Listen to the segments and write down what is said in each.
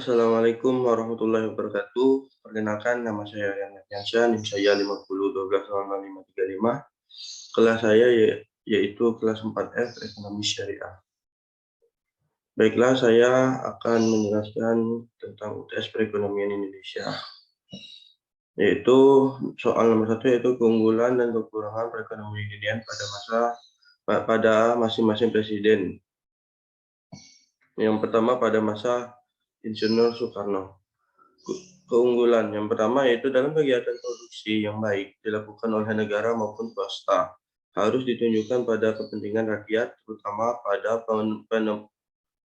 Assalamualaikum warahmatullahi wabarakatuh. Perkenalkan, nama saya Rian Nurdiansyah, NIM saya 50120535. Kelas saya yaitu kelas 4F Ekonomi Syariah. Baiklah, saya akan menjelaskan tentang UTS Perekonomian Indonesia. Yaitu soal nomor 1 yaitu keunggulan dan kekurangan perekonomian Indonesia pada masing-masing presiden. Yang pertama pada masa Insinyur Soekarno. Keunggulan yang pertama yaitu dalam kegiatan produksi yang baik dilakukan oleh negara maupun swasta harus ditunjukkan pada kepentingan rakyat, terutama pada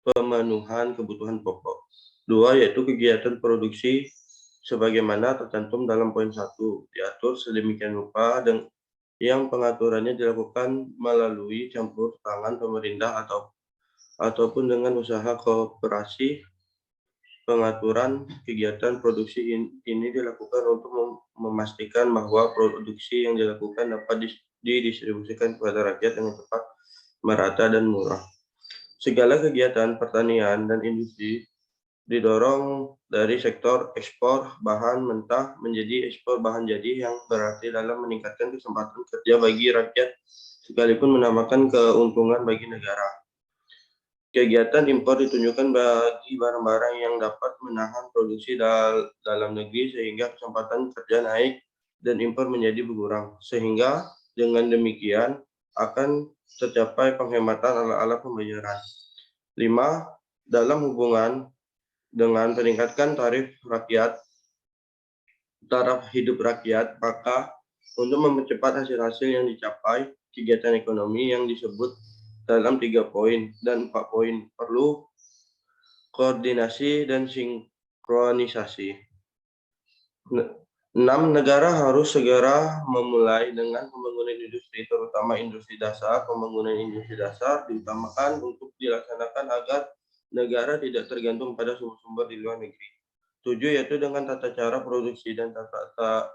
pemenuhan kebutuhan pokok. 2 yaitu kegiatan produksi sebagaimana tercantum dalam poin 1 diatur sedemikian rupa dan yang pengaturannya dilakukan melalui campur tangan pemerintah ataupun dengan usaha koperasi. Pengaturan kegiatan produksi ini dilakukan untuk memastikan bahwa produksi yang dilakukan dapat didistribusikan kepada rakyat dengan cepat, merata, dan murah. Segala kegiatan pertanian dan industri didorong dari sektor ekspor bahan mentah menjadi ekspor bahan jadi yang berarti dalam meningkatkan kesempatan kerja bagi rakyat sekalipun menambahkan keuntungan bagi negara. Kegiatan impor ditunjukkan bagi barang-barang yang dapat menahan produksi dalam negeri sehingga kesempatan kerja naik dan impor menjadi berkurang. Sehingga dengan demikian akan tercapai penghematan ala pembayaran. 5. Dalam hubungan dengan meningkatkan taraf hidup rakyat, maka untuk mempercepat hasil-hasil yang dicapai, kegiatan ekonomi yang disebut dalam 3 poin dan 4 poin perlu koordinasi dan sinkronisasi. 6. Negara harus segera memulai dengan pembangunan industri, terutama industri dasar. Pembangunan industri dasar diutamakan untuk dilaksanakan agar negara tidak tergantung pada sumber-sumber di luar negeri. 7. Yaitu dengan tata cara produksi dan tata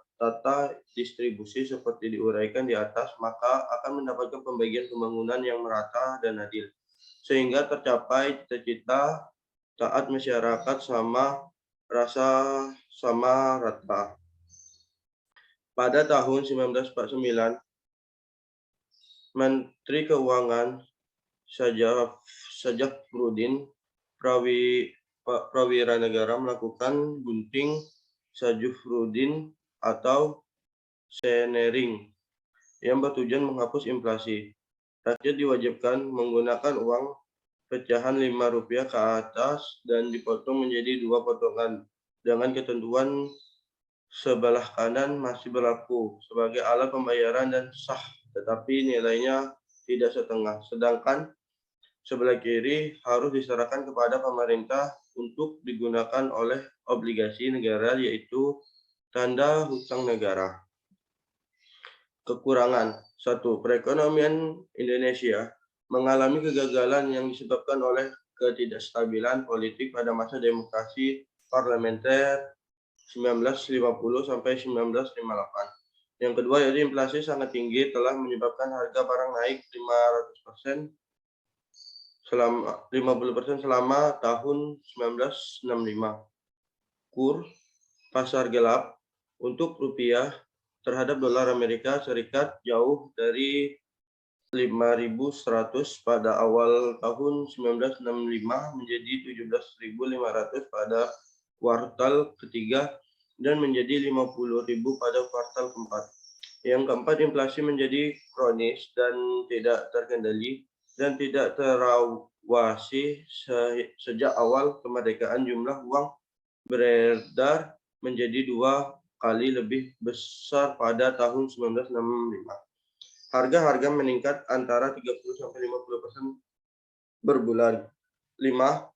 distribusi seperti diuraikan di atas, maka akan mendapatkan pembagian pembangunan yang merata dan adil, sehingga tercapai cita-cita taat masyarakat sama rata. Pada tahun 1949, Menteri Keuangan Sajafrudin Prawiranegara melakukan gunting Sajafrudin atau Senering yang bertujuan menghapus inflasi. Rakyat diwajibkan menggunakan uang pecahan Rp5 ke atas dan dipotong menjadi 2 potongan dengan ketentuan sebelah kanan masih berlaku sebagai alat pembayaran dan sah, tetapi nilainya tidak setengah, sedangkan sebelah kiri harus diserahkan kepada pemerintah untuk digunakan oleh obligasi negara, yaitu tanda hutang negara. Kekurangan 1. Perekonomian Indonesia mengalami kegagalan yang disebabkan oleh ketidakstabilan politik pada masa demokrasi parlementer 1950 sampai 1958. Yang kedua yaitu inflasi sangat tinggi telah menyebabkan harga barang naik 50% selama tahun 1965. Kur pasar gelap untuk rupiah terhadap dolar Amerika Serikat jauh dari 5.100 pada awal tahun 1965 menjadi 17.500 pada kuartal ketiga dan menjadi 50.000 pada kuartal keempat. Yang keempat, inflasi menjadi kronis dan tidak terkendali dan tidak terawasi sejak awal kemerdekaan. Jumlah uang beredar menjadi 2 kali lebih besar pada tahun 1965. Harga-harga meningkat antara 30-50% berbulan. 5.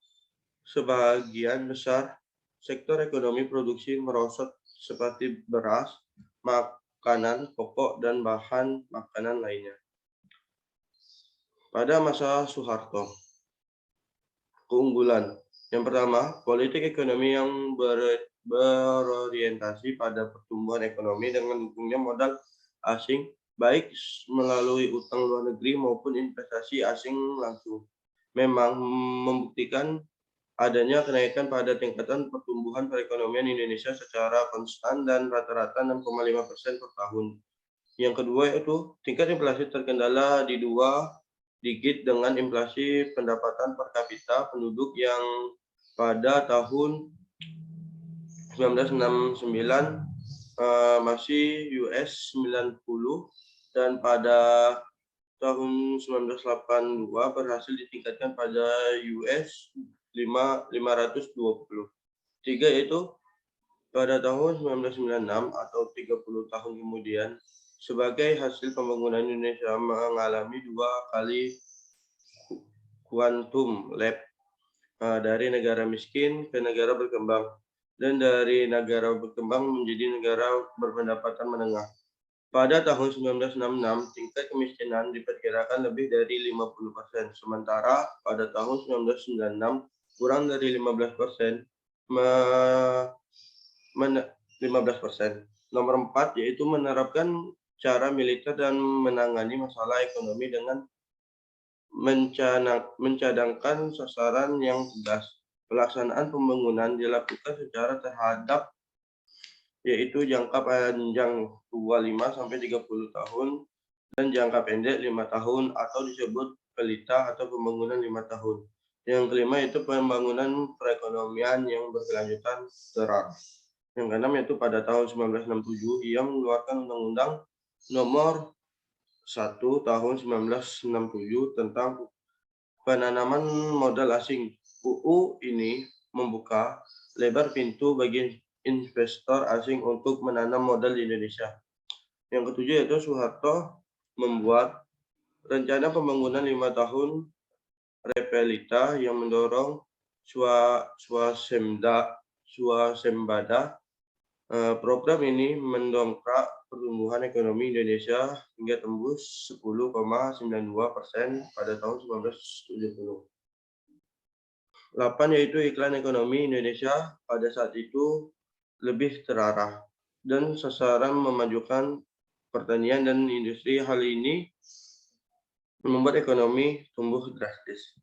Sebagian besar sektor ekonomi produksi merosot seperti beras, makanan pokok, dan bahan makanan lainnya. Pada masa Soeharto, keunggulan. Yang pertama, politik ekonomi yang berorientasi pada pertumbuhan ekonomi dengan dukungnya modal asing, baik melalui utang luar negeri maupun investasi asing langsung, memang membuktikan adanya kenaikan pada tingkatan pertumbuhan perekonomian Indonesia secara konstan dan rata-rata 6,5% per tahun. Yang kedua yaitu tingkat inflasi terkendala di 2 digit dengan inflasi pendapatan per kapita penduduk yang pada tahun 1969 masih US 90 dan pada tahun 1982 berhasil ditingkatkan pada US 520. Tiga yaitu pada tahun 1996 atau 30 tahun kemudian, sebagai hasil pembangunan Indonesia mengalami 2 kali quantum leap dari negara miskin ke negara berkembang dan dari negara berkembang menjadi negara berpendapatan menengah. Pada tahun 1966, tingkat kemiskinan diperkirakan lebih dari 50%, sementara pada tahun 1996 kurang dari 15%. 15%. Nomor 4 yaitu menerapkan cara militer dan menangani masalah ekonomi dengan mencadangkan sasaran yang tegas. Pelaksanaan pembangunan dilakukan secara terhadap yaitu jangka panjang 25-30 tahun dan jangka pendek 5 tahun atau disebut pelita atau pembangunan 5 tahun. Yang kelima itu pembangunan perekonomian yang berkelanjutan terarah. Yang keenam yaitu pada tahun 1967 ia mengeluarkan Undang-Undang Nomor 1 Tahun 1967 tentang penanaman modal asing. UU ini membuka lebar pintu bagi investor asing untuk menanam modal di Indonesia. Yang ketujuh yaitu Soeharto membuat rencana pembangunan 5 tahun Repelita yang mendorong swasembada. Program ini mendongkrak pertumbuhan ekonomi Indonesia hingga tembus 10,92% pada tahun 1970. 8 yaitu iklan ekonomi Indonesia pada saat itu lebih terarah dan sasaran memajukan pertanian dan industri. Hal ini membuat ekonomi tumbuh drastis.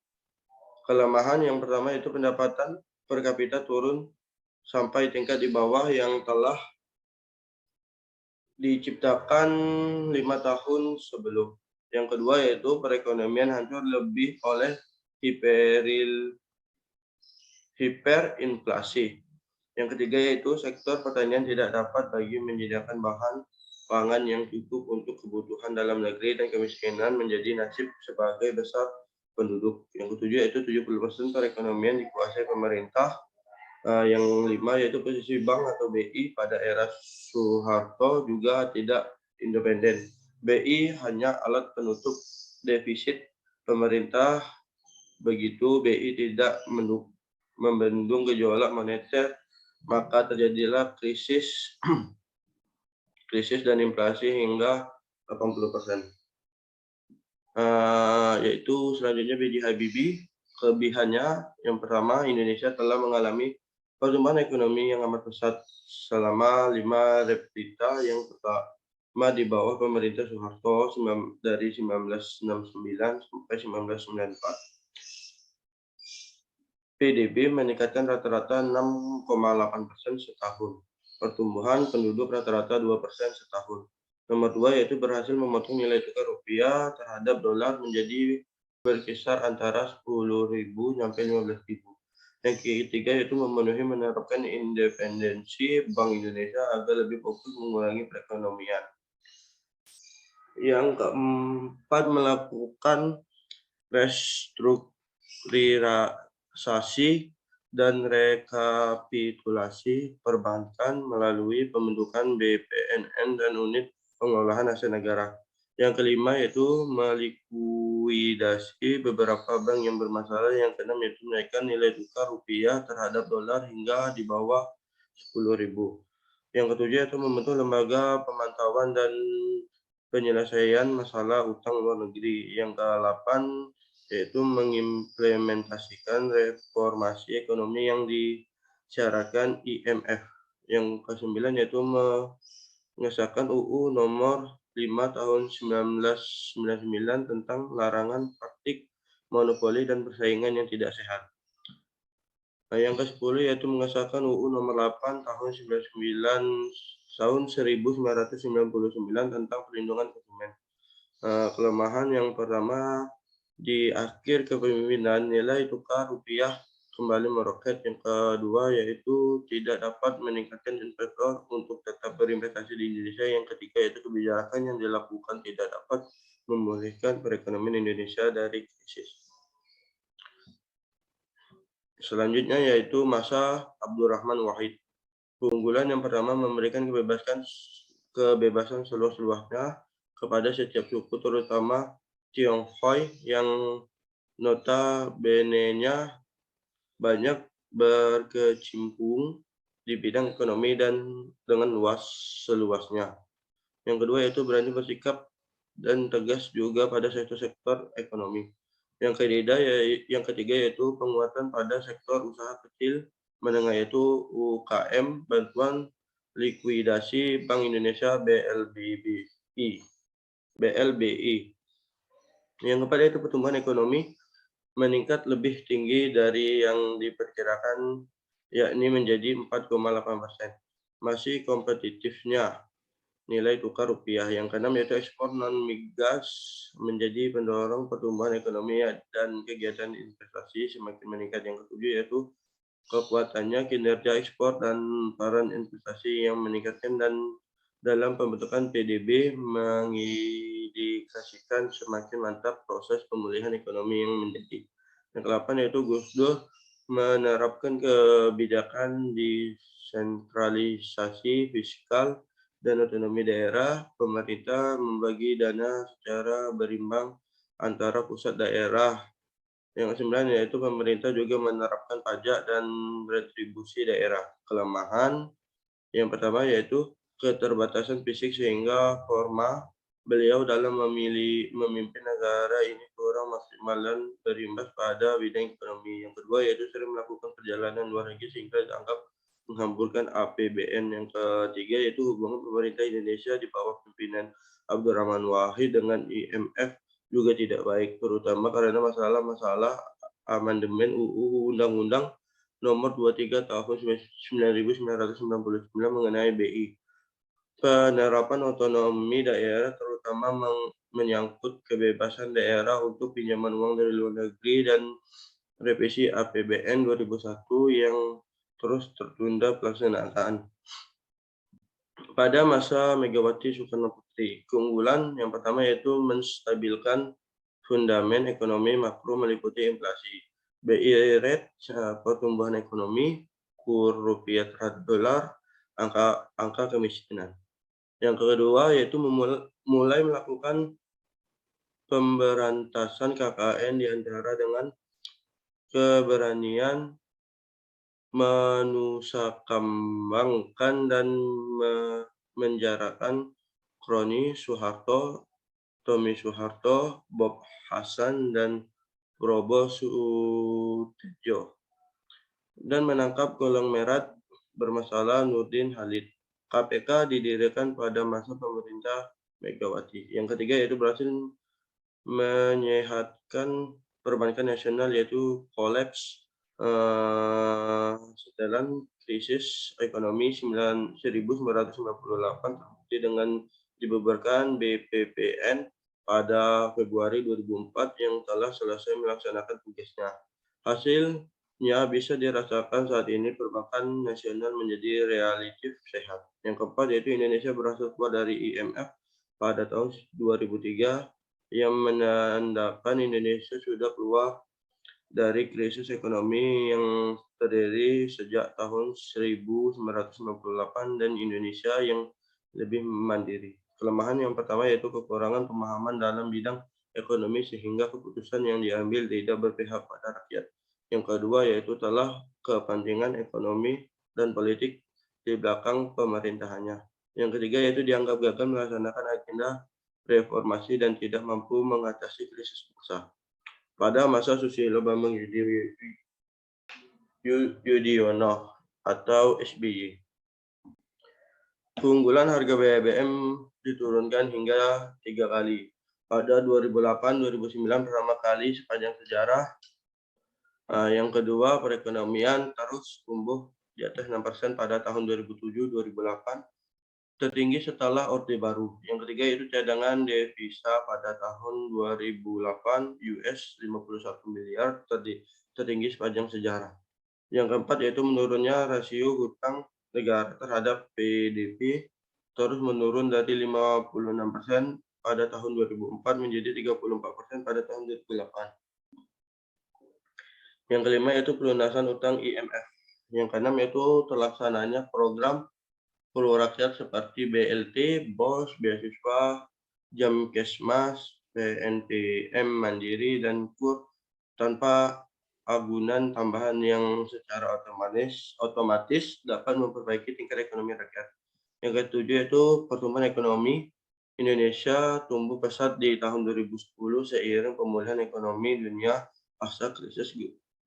Kelemahan yang pertama itu pendapatan per kapita turun sampai tingkat di bawah yang telah diciptakan 5 tahun sebelum. Yang kedua yaitu perekonomian hancur lebih oleh hiperinflasi. Yang ketiga yaitu sektor pertanian tidak dapat lagi menyediakan bahan pangan yang cukup untuk kebutuhan dalam negeri dan kemiskinan menjadi nasib sebagai besar penduduk. Yang ketujuh yaitu 70% perekonomian dikuasai pemerintah. Yang lima yaitu posisi bank atau BI pada era Soeharto juga tidak independen. BI hanya alat penutup defisit pemerintah, begitu BI tidak membendung gejolak moneter, maka terjadilah krisis dan inflasi hingga 80%. Yaitu selanjutnya B.J. Habibie. Kelebihannya yang pertama, Indonesia telah mengalami pertumbuhan ekonomi yang amat pesat selama 5 repita yang pertama di bawah pemerintah Soeharto dari 1969 sampai 1994. PDB meningkatkan rata-rata 6,8% setahun. Pertumbuhan penduduk rata-rata 2% setahun. Nomor 2 yaitu berhasil memotong nilai tukar rupiah terhadap dolar menjadi berkisar antara 10.000 sampai 15.000. Yang ketiga yaitu menerapkan independensi Bank Indonesia agar lebih fokus mengurangi perekonomian. Yang keempat melakukan restrukturisasi dan rekapitulasi perbankan melalui pembentukan BPNN dan unit pengolahan aset negara. Yang kelima yaitu melikuidasi beberapa bank yang bermasalah. Yang keenam yaitu menaikkan nilai tukar rupiah terhadap dolar hingga di bawah 10.000. Yang ketujuh yaitu membentuk lembaga pemantauan dan penyelesaian masalah utang luar negeri. Yang ke-8 yaitu mengimplementasikan reformasi ekonomi yang disyaratkan IMF. Yang ke-9 yaitu mengesahkan UU Nomor 5 Tahun 1999 tentang larangan praktik monopoli dan persaingan yang tidak sehat. Nah, yang ke-10 yaitu mengesahkan UU Nomor 8 Tahun 1999 tentang perlindungan konsumen. Kelemahan yang pertama, di akhir kepemimpinan nilai tukar rupiah kembali meroket. Yang kedua yaitu tidak dapat meningkatkan investor untuk tetap berinvestasi di Indonesia. Yang ketiga yaitu kebijakan yang dilakukan tidak dapat memulihkan perekonomian Indonesia dari krisis. Selanjutnya yaitu masa Abdurrahman Wahid. Keunggulan yang pertama memberikan kebebasan seluas-luasnya kepada setiap suku, terutama Tionghoa yang notabene-nya banyak berkecimpung di bidang ekonomi dan dengan luas seluasnya. Yang kedua yaitu berani bersikap dan tegas juga pada sektor-sektor ekonomi. Yang ketiga yaitu penguatan pada sektor usaha kecil menengah yaitu UKM, bantuan likuidasi Bank Indonesia BLBI. Yang keempat yaitu pertumbuhan ekonomi meningkat lebih tinggi dari yang diperkirakan, yakni menjadi 4,8%. Masih kompetitifnya nilai tukar rupiah. Yang keenam yaitu ekspor non-migas menjadi pendorong pertumbuhan ekonomi dan kegiatan investasi semakin meningkat. Yang ketujuh yaitu kekuatannya kinerja ekspor dan peran investasi yang meningkatkan dan dalam pembentukan PDB mengindikasikan semakin mantap proses pemulihan ekonomi yang menjadi. Yang ke-8 yaitu Gus Dur menerapkan kebijakan desentralisasi fiskal dan otonomi daerah. Pemerintah membagi dana secara berimbang antara pusat daerah. Yang ke-9 yaitu pemerintah juga menerapkan pajak dan retribusi daerah. Kelemahan yang pertama yaitu keterbatasan fisik sehingga forma beliau dalam memimpin negara ini kurang maksimal dan berimbas pada bidang ekonomi. Yang kedua yaitu sering melakukan perjalanan luar negeri sehingga dianggap menghamburkan APBN. Yang ketiga yaitu hubungan pemerintah Indonesia di bawah pimpinan Abdurrahman Wahid dengan IMF juga tidak baik, terutama karena masalah-masalah amandemen UU Undang-Undang Nomor 23 Tahun 1999 mengenai BI. Penerapan otonomi daerah terutama menyangkut kebebasan daerah untuk pinjaman uang dari luar negeri dan revisi APBN 2001 yang terus tertunda pelaksanaan. Pada masa Megawati Soekarno Putri, keunggulan yang pertama yaitu menstabilkan fundamen ekonomi makro meliputi inflasi, BI rate, pertumbuhan ekonomi, kur rupiah terhadap dolar, angka kemiskinan. Yang kedua yaitu mulai melakukan pemberantasan KKN di antara dengan keberanian menusakambangkan dan menjarakan Kroni Soeharto, Tommy Soeharto, Bob Hasan, dan Probo Sutejo, dan menangkap konglomerat bermasalah Nurdin Halid. KPK didirikan pada masa pemerintah Megawati. Yang ketiga yaitu berhasil menyehatkan perbankan nasional yaitu kolaps setelah krisis ekonomi 1998 terbukti dengan dibubarkan BPPN pada Februari 2004 yang telah selesai melaksanakan tugasnya. Hasilnya bisa dirasakan saat ini perbankan nasional menjadi relatif sehat. Yang keempat yaitu Indonesia berhasil keluar dari IMF pada tahun 2003 yang menandakan Indonesia sudah keluar dari krisis ekonomi yang terdiri sejak tahun 1998 dan Indonesia yang lebih mandiri. Kelemahan yang pertama yaitu kekurangan pemahaman dalam bidang ekonomi sehingga keputusan yang diambil tidak berpihak pada rakyat. Yang kedua yaitu telah kepentingan ekonomi dan politik di belakang pemerintahannya. Yang ketiga yaitu dianggap gagal melaksanakan agenda reformasi dan tidak mampu mengatasi krisis bangsa. Pada masa Susilo Bambang Yudhoyono atau SBY, keunggulan harga BBM diturunkan hingga 3 kali. Pada 2008-2009 pertama kali sepanjang sejarah Yang kedua, perekonomian terus tumbuh di atas 6% pada tahun 2007-2008, tertinggi setelah Orde Baru. Yang ketiga yaitu cadangan devisa pada tahun 2008 US 51 miliar, tertinggi sepanjang sejarah. Yang keempat yaitu menurunnya rasio hutang negara terhadap PDB terus menurun dari 56% pada tahun 2004 menjadi 34% pada tahun 2008. Yang kelima yaitu pelunasan utang IMF. Yang keenam yaitu terlaksananya program pro rakyat seperti BLT, BOS, beasiswa, Jamkesmas, PNPM Mandiri, dan KUR tanpa agunan tambahan yang secara otomatis dapat memperbaiki tingkat ekonomi rakyat. Yang ketujuh yaitu pertumbuhan ekonomi Indonesia tumbuh pesat di tahun 2010 seiring pemulihan ekonomi dunia pasca krisis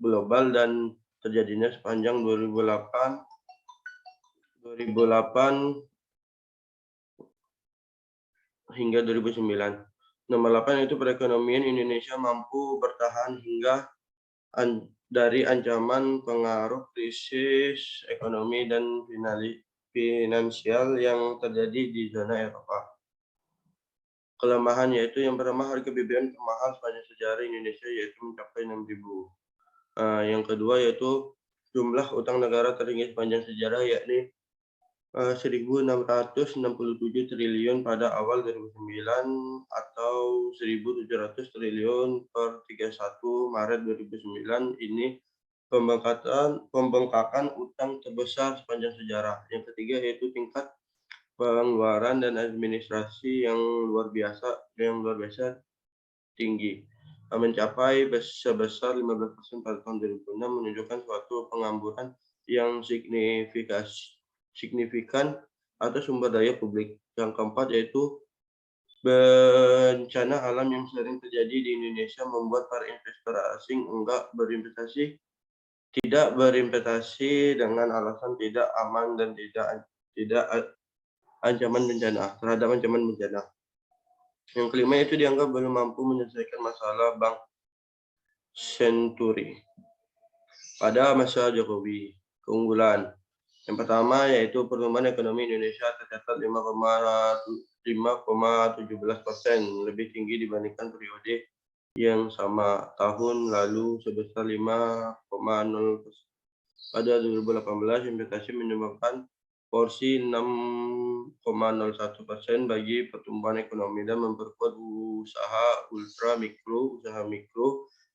global dan terjadinya sepanjang 2008 hingga 2009. Nomor 8 yaitu perekonomian Indonesia mampu bertahan hingga dari ancaman pengaruh krisis ekonomi dan finansial yang terjadi di zona Eropa. Kelemahan yaitu yang pertama harga BBM termahal sepanjang sejarah Indonesia yaitu mencapai 6.000. Yang kedua yaitu jumlah utang negara tertinggi sepanjang sejarah yakni 1.667 triliun pada awal 2009 atau 1.700 triliun per 31 Maret 2009. Ini pembengkakan utang terbesar sepanjang sejarah. Yang ketiga yaitu tingkat pengeluaran dan administrasi yang luar biasa tinggi, mencapai sebesar 15% pada tahun 2006, menunjukkan suatu pengamburan yang signifikan atas sumber daya publik. Yang keempat yaitu bencana alam yang sering terjadi di Indonesia membuat para investor asing tidak berinvestasi dengan alasan tidak aman dan tidak terhadap ancaman bencana. Yang kelima itu dianggap belum mampu menyelesaikan masalah Bank Senturi pada masa Jokowi. Keunggulan yang pertama yaitu pertumbuhan ekonomi Indonesia tercatat 5,17%, lebih tinggi dibandingkan periode yang sama tahun lalu sebesar 5,0%. Pada 2018, investasi menyumbangkan porsi 6,01% bagi pertumbuhan ekonomi dan memperkuat usaha mikro,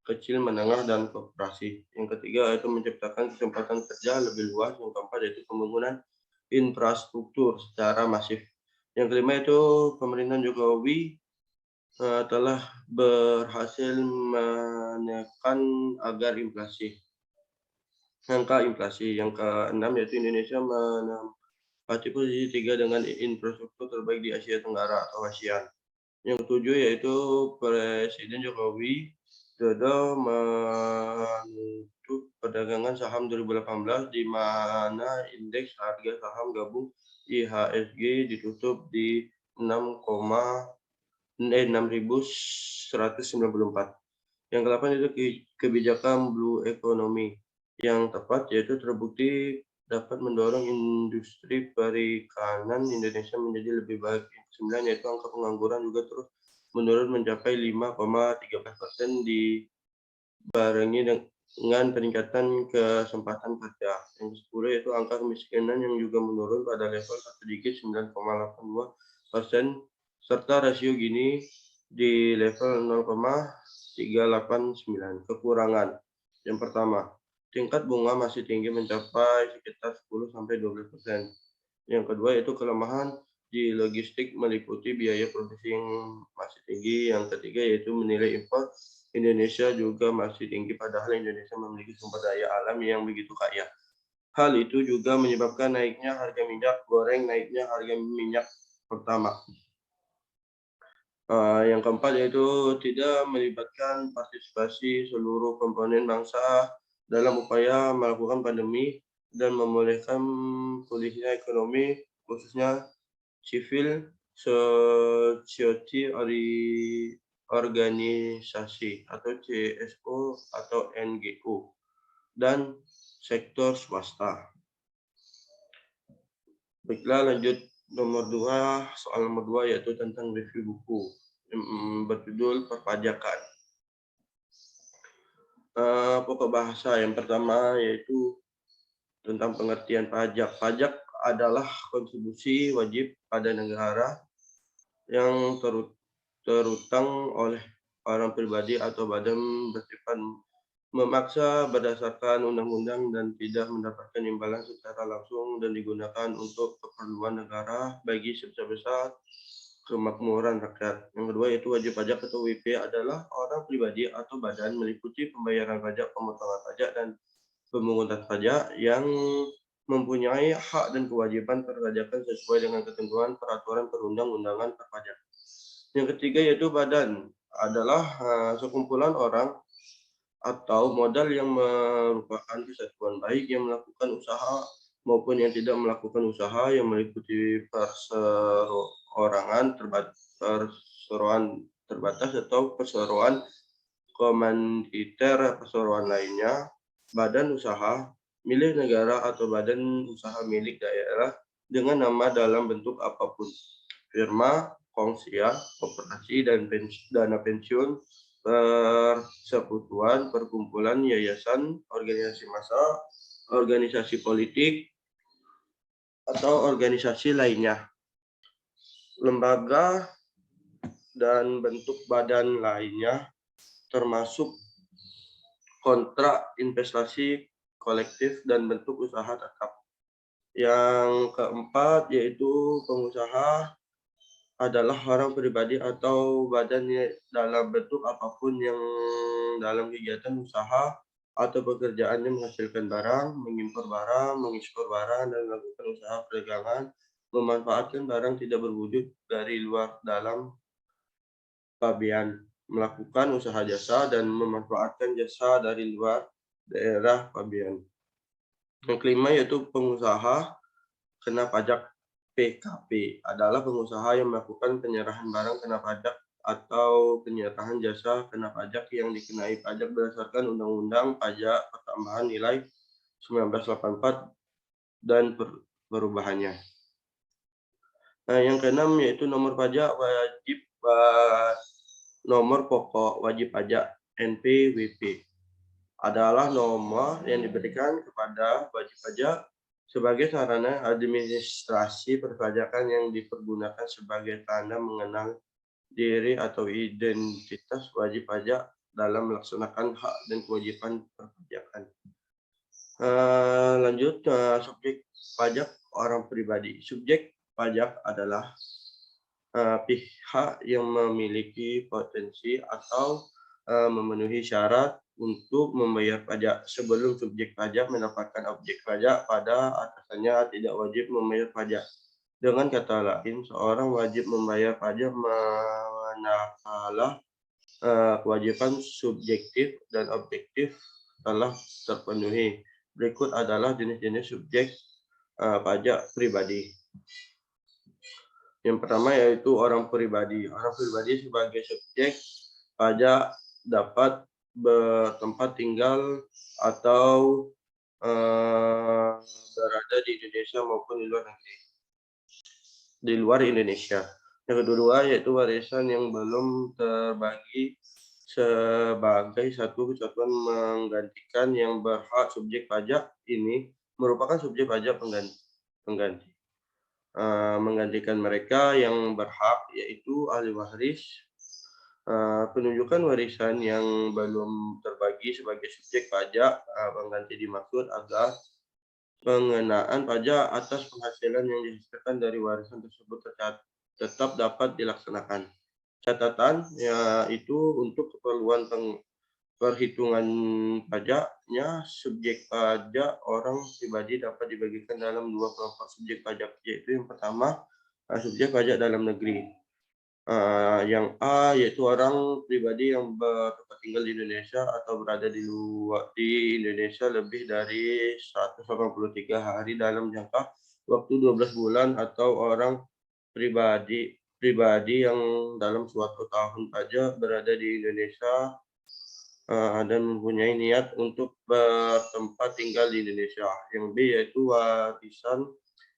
kecil, menengah, dan koperasi. Yang ketiga yaitu menciptakan kesempatan kerja lebih luas. Yang keempat yaitu pembangunan infrastruktur secara masif. Yang kelima itu pemerintahan Jokowi telah berhasil menekan angka inflasi. Yang keenam yaitu Indonesia menempati posisi 3 dengan infrastruktur terbaik di Asia Tenggara atau ASEAN. Yang ketujuh yaitu Presiden Jokowi Dodo menutup perdagangan saham 2018 di mana indeks harga saham gabung IHSG ditutup di 6.194. Yang ke-8 itu kebijakan blue economy yang tepat yaitu terbukti dapat mendorong industri perikanan Indonesia menjadi lebih baik. Yang ke-9 yaitu angka pengangguran juga terus menurun mencapai 5,13% dibarengi dengan peningkatan kesempatan kerja. Yang ke-10 yaitu angka kemiskinan yang juga menurun pada level satu digit 9,82%, serta rasio Gini di level 0,389. Kekurangan yang pertama, tingkat bunga masih tinggi mencapai sekitar 10-12%. Yang kedua yaitu kelemahan di logistik meliputi biaya produksi yang masih tinggi. Yang ketiga yaitu menilai impor Indonesia juga masih tinggi padahal Indonesia memiliki sumber daya alam yang begitu kaya. Hal itu juga menyebabkan naiknya harga minyak goreng, naiknya harga minyak pertama. Yang keempat yaitu tidak melibatkan partisipasi seluruh komponen bangsa dalam upaya melakukan pandemi dan memulihkan pulihnya ekonomi, khususnya civil society organisasi atau CSO atau NGO. dan sektor swasta. Baiklah, lanjut soal nomor 2 yaitu tentang review buku berjudul perpajakan. Pokok bahasa yang pertama yaitu tentang pengertian pajak. Pajak adalah kontribusi wajib pada negara yang terutang oleh orang pribadi atau badan bersifat memaksa berdasarkan undang-undang dan tidak mendapatkan imbalan secara langsung dan digunakan untuk keperluan negara bagi sebesar-besar kemakmuran rakyat. Yang kedua yaitu wajib pajak atau WP adalah orang pribadi atau badan meliputi pembayaran pajak, pemotongan pajak, dan pemungutan pajak yang mempunyai hak dan kewajiban perpajakan sesuai dengan ketentuan peraturan perundang-undangan perpajakan. Yang ketiga yaitu badan adalah sekumpulan orang atau modal yang merupakan kesatuan baik yang melakukan usaha maupun yang tidak melakukan usaha yang meliputi perseroan terbatas atau perseroan komanditer perseroan lainnya, badan usaha milik negara atau badan usaha milik daerah dengan nama dalam bentuk apapun, firma, kongsian, koperasi, dan dana pensiun, persekutuan, perkumpulan, yayasan, organisasi massa, organisasi politik, atau organisasi lainnya. Lembaga dan bentuk badan lainnya termasuk kontrak investasi kolektif dan bentuk usaha tetap. Yang keempat yaitu pengusaha adalah orang pribadi atau badan dalam bentuk apapun yang dalam kegiatan usaha atau pekerjaannya menghasilkan barang, mengimpor barang, mengekspor barang, dan melakukan usaha perdagangan, memanfaatkan barang tidak berwujud dari luar dalam pabean, melakukan usaha jasa, dan memanfaatkan jasa dari luar daerah pabean. Yang kelima yaitu pengusaha kena pajak. PKP adalah pengusaha yang melakukan penyerahan barang kena pajak atau penyerahan jasa kena pajak yang dikenai pajak berdasarkan Undang-Undang Pajak Pertambahan Nilai 1984 dan perubahannya. Nah, yang keenam yaitu nomor pajak wajib nomor pokok wajib pajak NPWP adalah nomor yang diberikan kepada wajib pajak sebagai sarana administrasi perpajakan yang dipergunakan sebagai tanda mengenal diri atau identitas wajib pajak dalam melaksanakan hak dan kewajiban perpajakan. Lanjut, subjek pajak orang pribadi. Subjek pajak adalah pihak yang memiliki potensi atau memenuhi syarat untuk membayar pajak. Sebelum subjek pajak mendapatkan objek pajak, pada atasannya tidak wajib membayar pajak. Dengan kata lain, seorang wajib membayar pajak manakala kewajiban subjektif dan objektif telah terpenuhi. Berikut adalah jenis-jenis subjek pajak pribadi. Yang pertama yaitu orang pribadi. Orang pribadi sebagai subjek pajak dapat bertempat tinggal atau berada di Indonesia maupun di luar Indonesia. Yang kedua yaitu warisan yang belum terbagi sebagai satu kesatuan menggantikan yang berhak subjek pajak ini merupakan subjek pajak pengganti. Menggantikan mereka yang berhak yaitu ahli waris. Penunjukan warisan yang belum terbagi sebagai subjek pajak pengganti dimaksud agar pengenaan pajak atas penghasilan yang dihasilkan dari warisan tersebut tetap dapat dilaksanakan. Catatan yaitu untuk keperluan perhitungan pajaknya, subjek pajak orang pribadi dapat dibagikan dalam dua kelompok subjek pajak, yaitu yang pertama subjek pajak dalam negeri. Yang A yaitu orang pribadi yang bertempat tinggal di Indonesia atau berada di Indonesia lebih dari 183 hari dalam jangka waktu 12 bulan, atau orang pribadi yang dalam suatu tahun pajak berada di Indonesia dan mempunyai niat untuk bertempat tinggal di Indonesia. Yang B yaitu warisan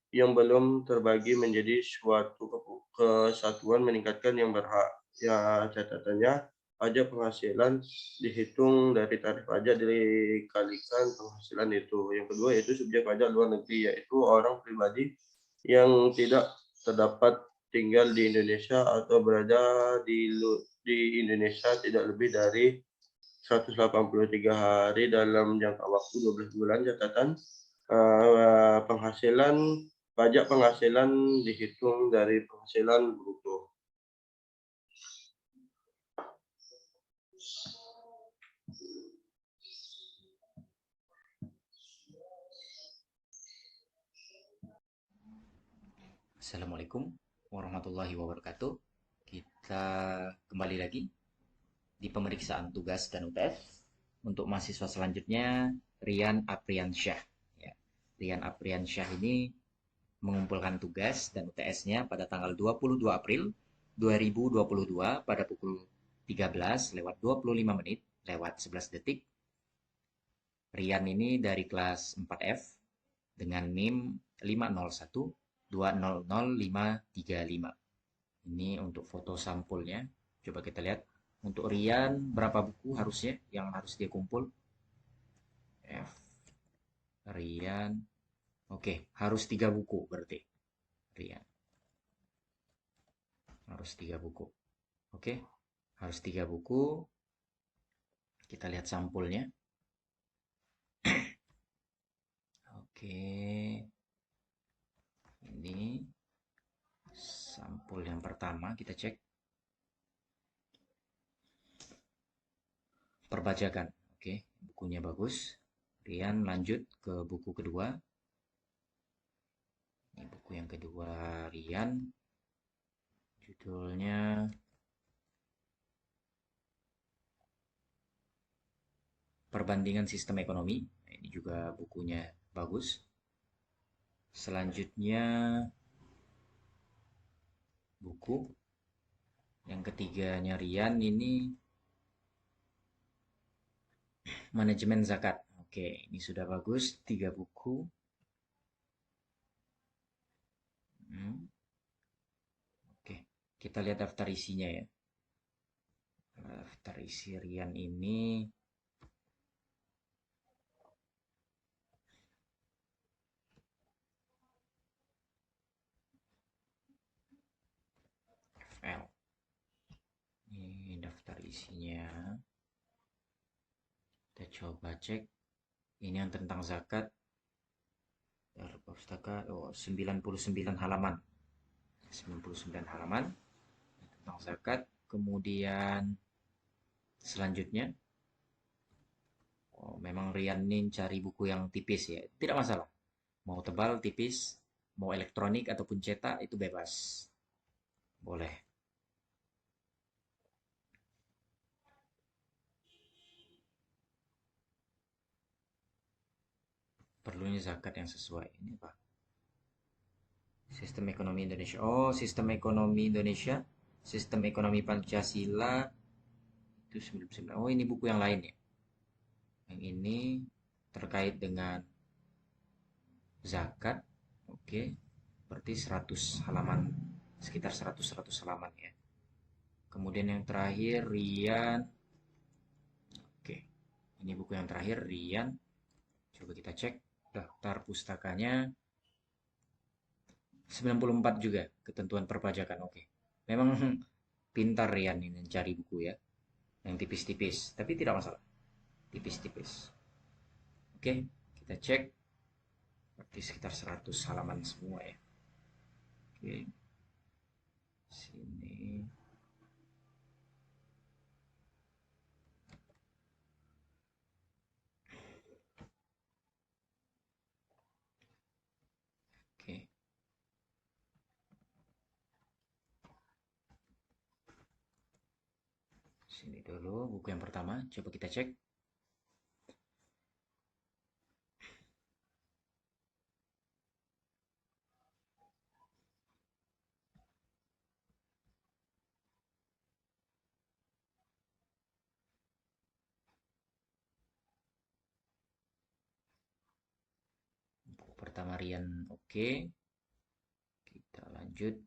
yang belum terbagi menjadi suatu kesatuan meningkatkan yang berhak. Ya, catatannya pajak penghasilan dihitung dari tarif pajak dikalikan penghasilan itu. Yang kedua yaitu subjek pajak luar negeri, yaitu orang pribadi yang tidak terdapat tinggal di Indonesia atau berada di Indonesia tidak lebih dari 183 hari dalam jangka waktu 12 bulan. Catatan penghasilan pajak penghasilan dihitung dari penghasilan bruto. Assalamualaikum warahmatullahi wabarakatuh. Kita kembali lagi di pemeriksaan tugas dan UTS. Untuk mahasiswa selanjutnya, Rian Apriansyah. Ya, Rian Apriansyah ini mengumpulkan tugas dan UTS-nya pada tanggal 22 April 2022 pada pukul 13 lewat 25 menit lewat 11 detik. Rian ini dari kelas 4F dengan NIM 501200535. Ini untuk foto sampulnya. Coba kita lihat. Untuk Rian, berapa buku harusnya yang harus dia kumpul? F. Rian. Oke, harus 3 buku berarti. Rian. Harus 3 buku. Oke, harus 3 buku. Kita lihat sampulnya. Oke, ini sampul yang pertama. Kita cek. Perpajakan. Oke, bukunya bagus. Rian lanjut ke buku kedua. Ini buku yang kedua Rian. Judulnya Perbandingan Sistem Ekonomi. Ini juga bukunya bagus. Selanjutnya buku yang ketiganya Rian ini Manajemen Zakat. Oke, ini sudah bagus. 3 buku. Oke, kita lihat daftar isinya ya. Daftar isi Rian ini FL. Ini daftar isinya. Kita coba cek. Ini yang tentang zakat. Pustaka 99 halaman. 99 halaman tentang zakat. Kemudian selanjutnya, memang Rian ini cari buku yang tipis ya. Tidak masalah. Mau tebal, tipis, mau elektronik ataupun cetak itu bebas. Boleh. Perlunya zakat yang sesuai. Ini apa? Sistem ekonomi Indonesia. Oh, sistem ekonomi Indonesia. Sistem ekonomi Pancasila. Itu 99. Oh, ini buku yang lain ya. Yang ini terkait dengan zakat. Oke. Berarti 100 halaman. Sekitar 100 halaman ya. Kemudian yang terakhir Rian. Oke. Ini buku yang terakhir Rian. Coba kita cek daftar pustakanya. 94 juga ketentuan perpajakan. Oke. Memang pintar Rian ini mencari buku ya. Yang tipis-tipis, tapi tidak masalah. Tipis-tipis. Oke, kita cek. Berarti sekitar 100 halaman semua ya. Oke. Sini. Oke. Sini dulu buku yang pertama. Coba kita cek. pertama Rian oke. Kita lanjut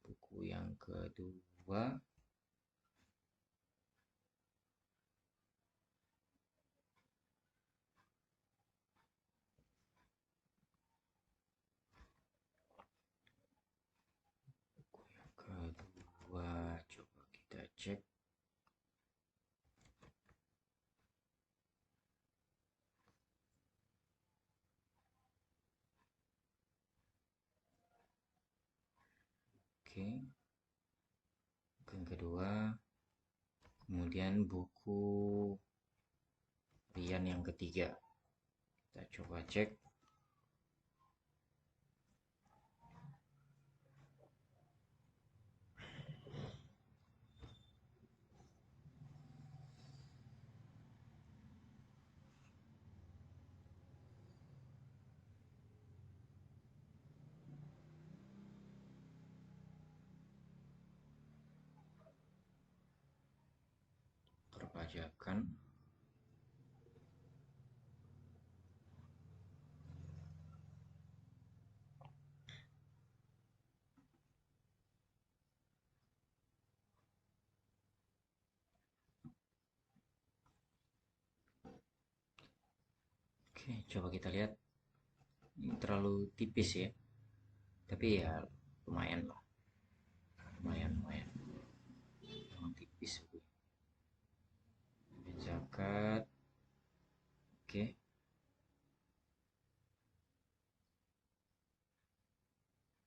buku yang kedua. Buku yang kedua coba kita cek. Oke, buku yang kedua. Kemudian buku Rian yang ketiga. Kita coba cek. Perpajakan. Oke, coba kita lihat. Ini terlalu tipis ya. Tapi ya lumayan lah. Lumayan, lumayan. Memang tipis. Zakat. Oke.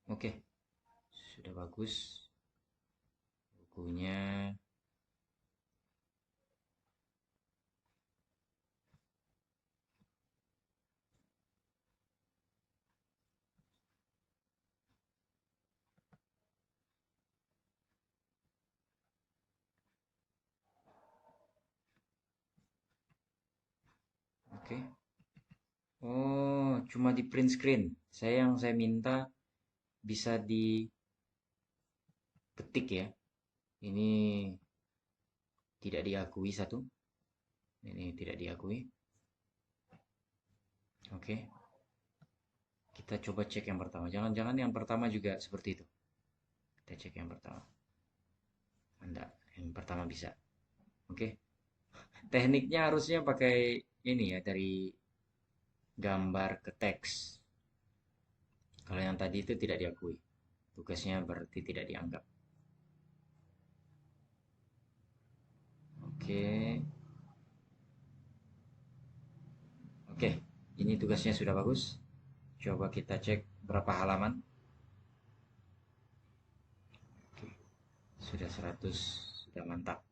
Oke. Sudah bagus. Bukunya. Oke. Oh, cuma di print screen. Saya minta bisa diketik ya. Ini tidak diakui satu. Ini tidak diakui. Oke. Kita coba cek yang pertama. Jangan-jangan yang pertama juga seperti itu. Kita cek yang pertama. Anda yang pertama bisa. Oke. Tekniknya harusnya pakai ini ya, dari gambar ke teks. Kalau yang tadi itu tidak diakui. Tugasnya berarti tidak dianggap. Oke. Oke. Ini tugasnya sudah bagus. Coba kita cek berapa halaman. Oke. Sudah 100. Sudah mantap.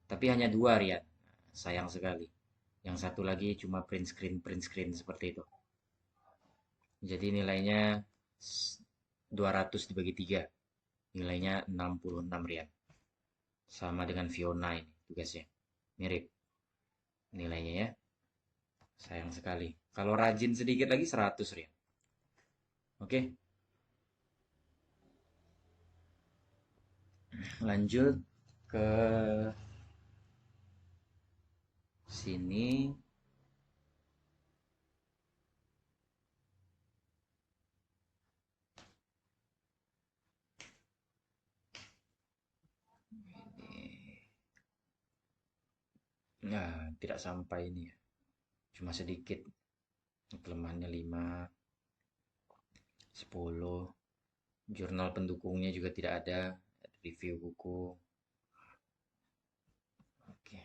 Tapi hanya dua, Rian. Sayang sekali. Yang satu lagi cuma print screen seperti itu. Jadi nilainya 200 dibagi 3. Nilainya 66 Rian. Sama dengan Fiona ini tugasnya. Mirip nilainya ya. Sayang sekali. Kalau rajin sedikit lagi 100 Rian. Oke. Lanjut ke sini. Nah, tidak sampai ini ya. Cuma sedikit. Kelemahannya 5, 10. Jurnal pendukungnya juga tidak ada. Review buku. Oke.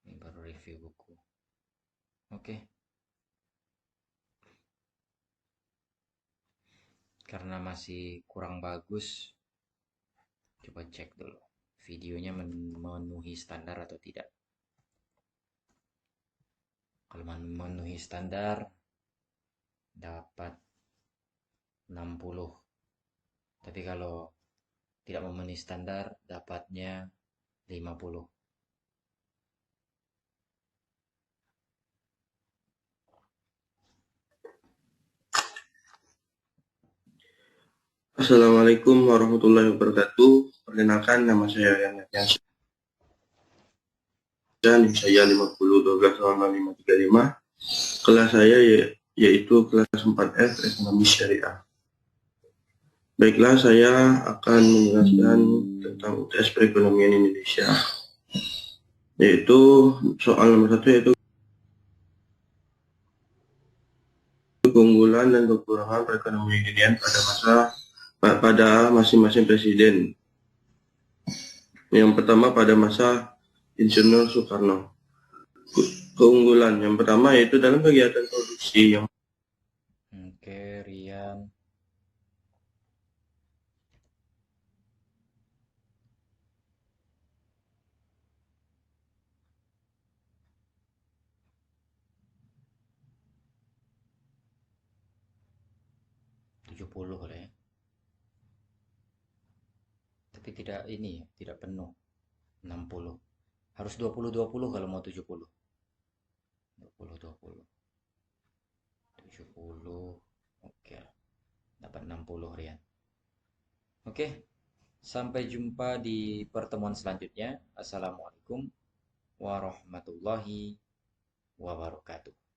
Ini baru review buku. Oke. Karena masih kurang bagus, coba cek dulu. Videonya memenuhi standar atau tidak. Kalau memenuhi standar, dapat 60. Tapi kalau tidak memenuhi standar, dapatnya 50. Assalamualaikum warahmatullahi wabarakatuh. Perkenalkan, nama saya Rian dan saya 50 12 535. Kelas saya yaitu kelas 4F Ekonomi Syariah. Baiklah, saya akan menjelaskan tentang UTS Perekonomian Indonesia, yaitu soal nomor 1, yaitu keunggulan dan kekurangan perekonomian Indonesia pada masing-masing presiden. Yang pertama, pada masa Insinyur Soekarno. Keunggulan yang pertama yaitu dalam kegiatan produksi yang Oke, Rian. Tujuh puluh lah ya. Tapi tidak ini, tidak penuh. 60. Harus 20-20 kalau mau 70. 20-20. 70. Oke. Dapat 60 Rian. Oke. Sampai jumpa di pertemuan selanjutnya. Assalamualaikum warahmatullahi wabarakatuh.